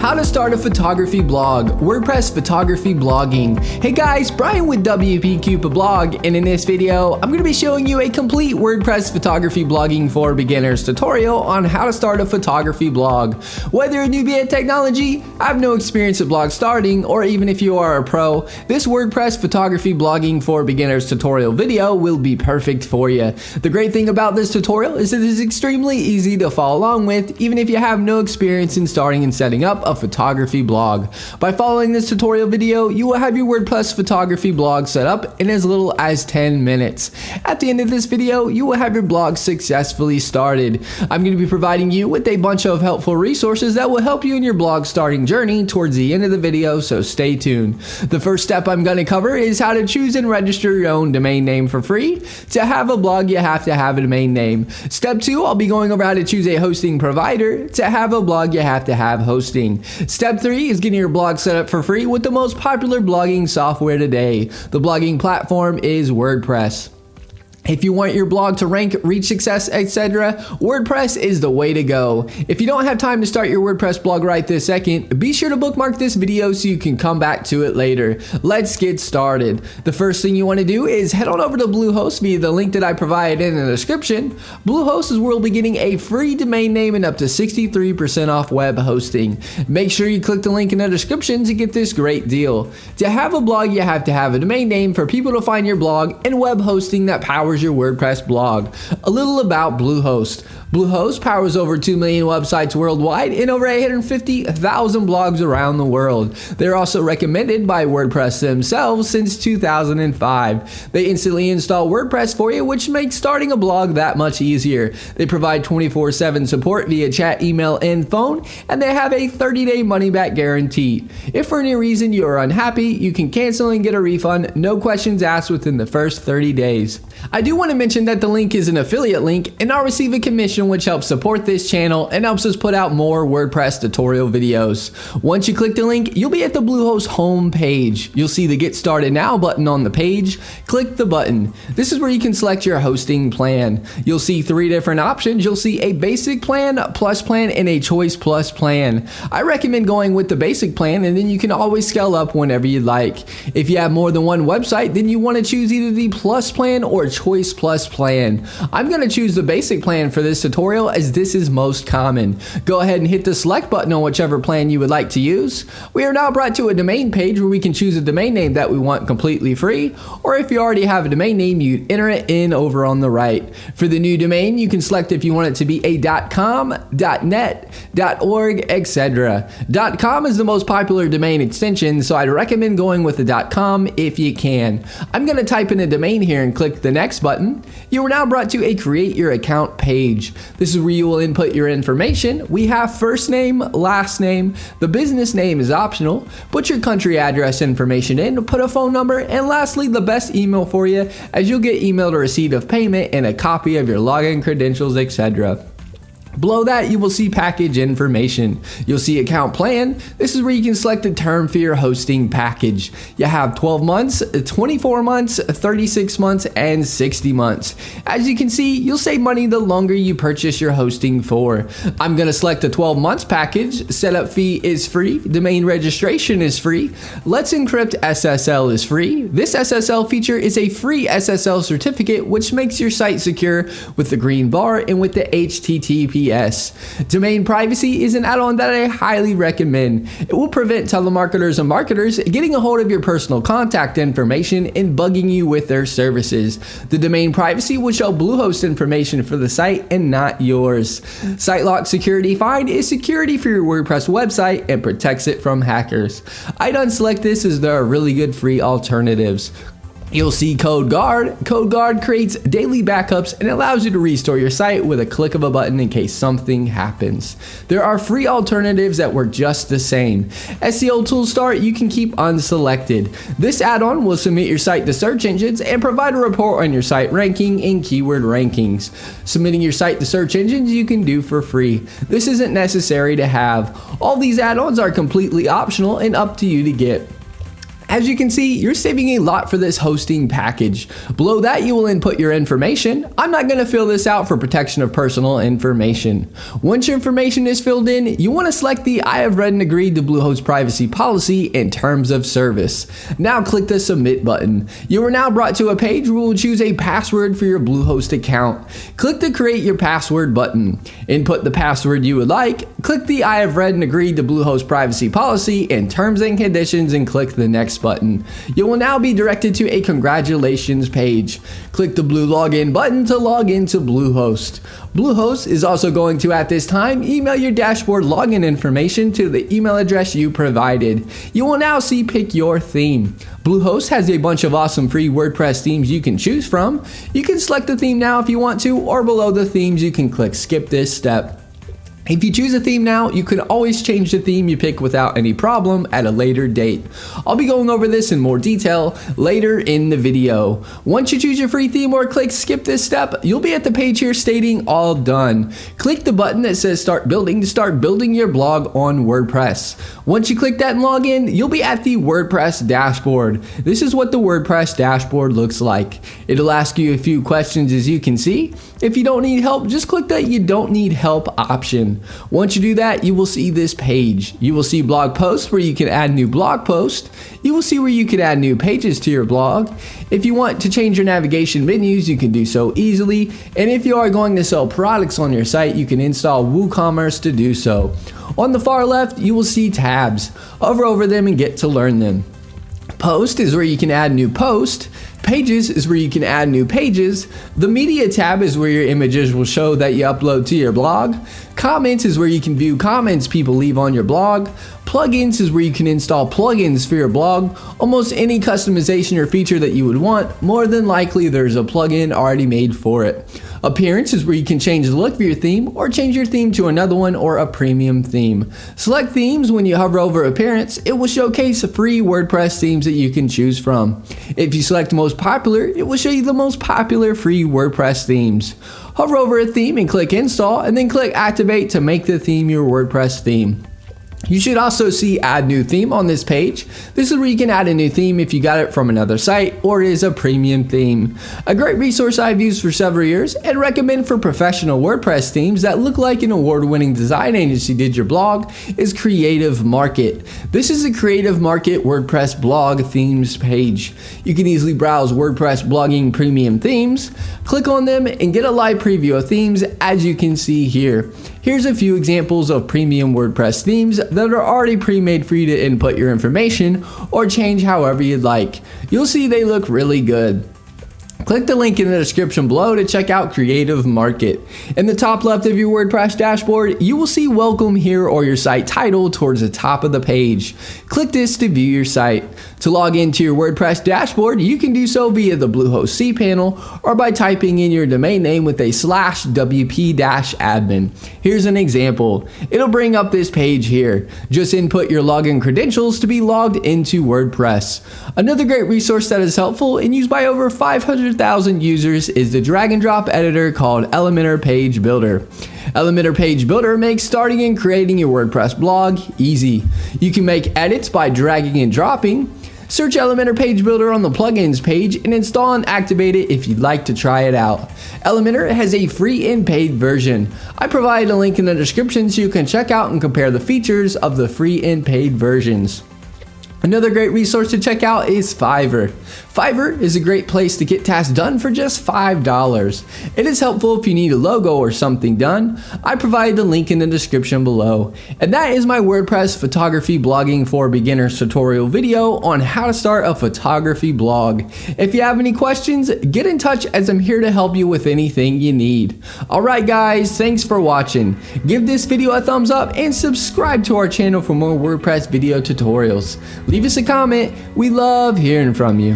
How to start a photography blog, WordPress photography blogging. Hey guys, Brian with WP Cupid Blog, and in this video, I'm going to be showing you a complete WordPress photography blogging for beginners tutorial on how to start a photography blog. Whether you're a newbie at technology, have no experience at blog starting, or even if you are a pro, this WordPress photography blogging for beginners tutorial video will be perfect for you. The great thing about this tutorial is it is extremely easy to follow along with, even if you have no experience in starting and setting up a photography blog. By following this tutorial video, you will have your WordPress photography blog set up in as little as 10 minutes. At the end of this video, you will have your blog successfully started. I'm going to be providing you with a bunch of helpful resources that will help you in your blog starting journey towards the end of the video, so stay tuned. The first step I'm going to cover is how to choose and register your own domain name for free. To have a blog, you have to have a domain name. Step 2, I'll be going over how to choose a hosting provider. To have a blog, you have to have hosting. Step 3 is getting your blog set up for free with the most popular blogging software today. The blogging platform is WordPress. If you want your blog to rank, reach success, etc., WordPress is the way to go. If you don't have time to start your WordPress blog right this second, be sure to bookmark this video so you can come back to it later. Let's get started. The first thing you want to do is head on over to Bluehost via the link that I provided in the description. Bluehost is where we'll be getting a free domain name and up to 63% off web hosting. Make sure you click the link in the description to get this great deal. To have a blog, you have to have a domain name for people to find your blog and web hosting that powers your WordPress blog. A little about Bluehost. Bluehost powers over 2 million websites worldwide and over 850,000 blogs around the world. They're also recommended by WordPress themselves since 2005. They instantly install WordPress for you, which makes starting a blog that much easier. They provide 24/7 support via chat, email, and phone, and they have a 30-day money-back guarantee. If for any reason you are unhappy, you can cancel and get a refund, no questions asked within the first 30 days. I do want to mention that the link is an affiliate link, and I'll receive a commission which helps support this channel and helps us put out more WordPress tutorial videos. Once you click the link, you'll be at the Bluehost home page. You'll see the Get Started Now button on the page. Click the button. This is where you can select your hosting plan. You'll see 3 different options. You'll see a basic plan, plus plan, and a choice plus plan. I recommend going with the basic plan, and then you can always scale up whenever you'd like. If you have more than one website, then you want to choose either the plus plan or choice plus plan. I'm going to choose the basic plan for this tutorial as this is most common. Go ahead and hit the select button on whichever plan you would like to use. We are now brought to a domain page where we can choose a domain name that we want completely free, or if you already have a domain name, you enter it in over on the right. For the new domain, you can select if you want it to be a .com, .net, .org, etc. .com is the most popular domain extension, so I'd recommend going with the .com if you can. I'm going to type in a domain here and click the next button. You are now brought to a create your account page. This is where you will input your information. We have first name, last name. The business name is optional. Put your country address information in, put a phone number, and lastly, the best email for you, as you'll get emailed a receipt of payment and a copy of your login credentials, etc. Below that, you will see package information. You'll see account plan. This is where you can select a term for your hosting package. You have 12 months, 24 months, 36 months, and 60 months. As you can see, you'll save money the longer you purchase your hosting for. I'm going to select a 12 months package. Setup fee is free. Domain registration is free. Let's Encrypt SSL is free. This SSL feature is a free SSL certificate which makes your site secure with the green bar and with the HTTP. Domain privacy is an add-on that I highly recommend. It will prevent telemarketers and marketers getting a hold of your personal contact information and bugging you with their services. The domain privacy will show Bluehost information for the site and not yours. SiteLock Security Find is security for your WordPress website and protects it from hackers. I'd unselect this as there are really good free alternatives. You'll see Code Guard. Code Guard creates daily backups and allows you to restore your site with a click of a button in case something happens. There are free alternatives that work just the same. SEO Tool Start you can keep unselected. This add-on will submit your site to search engines and provide a report on your site ranking and keyword rankings. Submitting your site to search engines you can do for free. This isn't necessary to have. All these add-ons are completely optional and up to you to get. As you can see, you're saving a lot for this hosting package. Below that, you will input your information. I'm not going to fill this out for protection of personal information. Once your information is filled in, you want to select the I have read and agreed to Bluehost privacy policy and terms of service. Now click the submit button. You are now brought to a page where you will choose a password for your Bluehost account. Click the create your password button. Input the password you would like. Click the I have read and agreed to Bluehost privacy policy and terms and conditions and click the next button. You will now be directed to a congratulations page. Click the blue login button to log into Bluehost. Bluehost is also going to, at this time, email your dashboard login information to the email address you provided. You will now see pick your theme. Bluehost has a bunch of awesome free WordPress themes you can choose from. You can select the theme now if you want to, or below the themes you can click skip this step. If you choose a theme now, you can always change the theme you pick without any problem at a later date. I'll be going over this in more detail later in the video. Once you choose your free theme or click skip this step, you'll be at the page here stating all done. Click the button that says start building to start building your blog on WordPress. Once you click that and log in, you'll be at the WordPress dashboard. This is what the WordPress dashboard looks like. It'll ask you a few questions, as you can see. If you don't need help, just click that you don't need help option. Once you do that, you will see this page. You will see blog posts where you can add new blog posts. You will see where you can add new pages to your blog. If you want to change your navigation menus, you can do so easily. And if you are going to sell products on your site, you can install WooCommerce to do so. On the far left, you will see tabs. Hover over them and get to learn them. Post is where you can add new posts. Pages is where you can add new pages. The media tab is where your images will show that you upload to your blog. Comments is where you can view comments people leave on your blog. Plugins is where you can install plugins for your blog. Almost any customization or feature that you would want, more than likely there's a plugin already made for it. Appearance is where you can change the look of your theme or change your theme to another one or a premium theme. Select themes. When you hover over appearance, it will showcase free WordPress themes that you can choose from. If you select most popular, it will show you the most popular free WordPress themes. Hover over a theme and click install, and then click activate to make the theme your WordPress theme. You should also see add new theme on this page. This is where you can add a new theme if you got it from another site or is a premium theme. A great resource I've used for several years and recommend for professional WordPress themes that look like an award-winning design agency did your blog is Creative Market. This is a Creative Market WordPress blog themes page. You can easily browse WordPress blogging premium themes, click on them and get a live preview of themes as you can see here. Here's a few examples of premium WordPress themes that are already pre-made for you to input your information or change however you'd like. You'll see they look really good. Click the link in the description below to check out Creative Market. In the top left of your WordPress dashboard, you will see Welcome Here or your site title towards the top of the page. Click this to view your site. To log into your WordPress dashboard, you can do so via the Bluehost cPanel or by typing in your domain name with a /wp-admin. Here's an example. It'll bring up this page here. Just input your login credentials to be logged into WordPress. Another great resource that is helpful and used by over 500,000 users is the drag and drop editor called Elementor Page Builder. Elementor Page Builder makes starting and creating your WordPress blog easy. You can make edits by dragging and dropping. Search Elementor Page Builder on the plugins page and install and activate it if you'd like to try it out. Elementor has a free and paid version. I provide a link in the description so you can check out and compare the features of the free and paid versions. Another great resource to check out is Fiverr. Fiverr is a great place to get tasks done for just $5. It is helpful if you need a logo or something done. I provide the link in the description below. And that is my WordPress photography blogging for beginners tutorial video on how to start a photography blog. If you have any questions, get in touch as I'm here to help you with anything you need. Alright guys, thanks for watching. Give this video a thumbs up and subscribe to our channel for more WordPress video tutorials. Leave us a comment. We love hearing from you.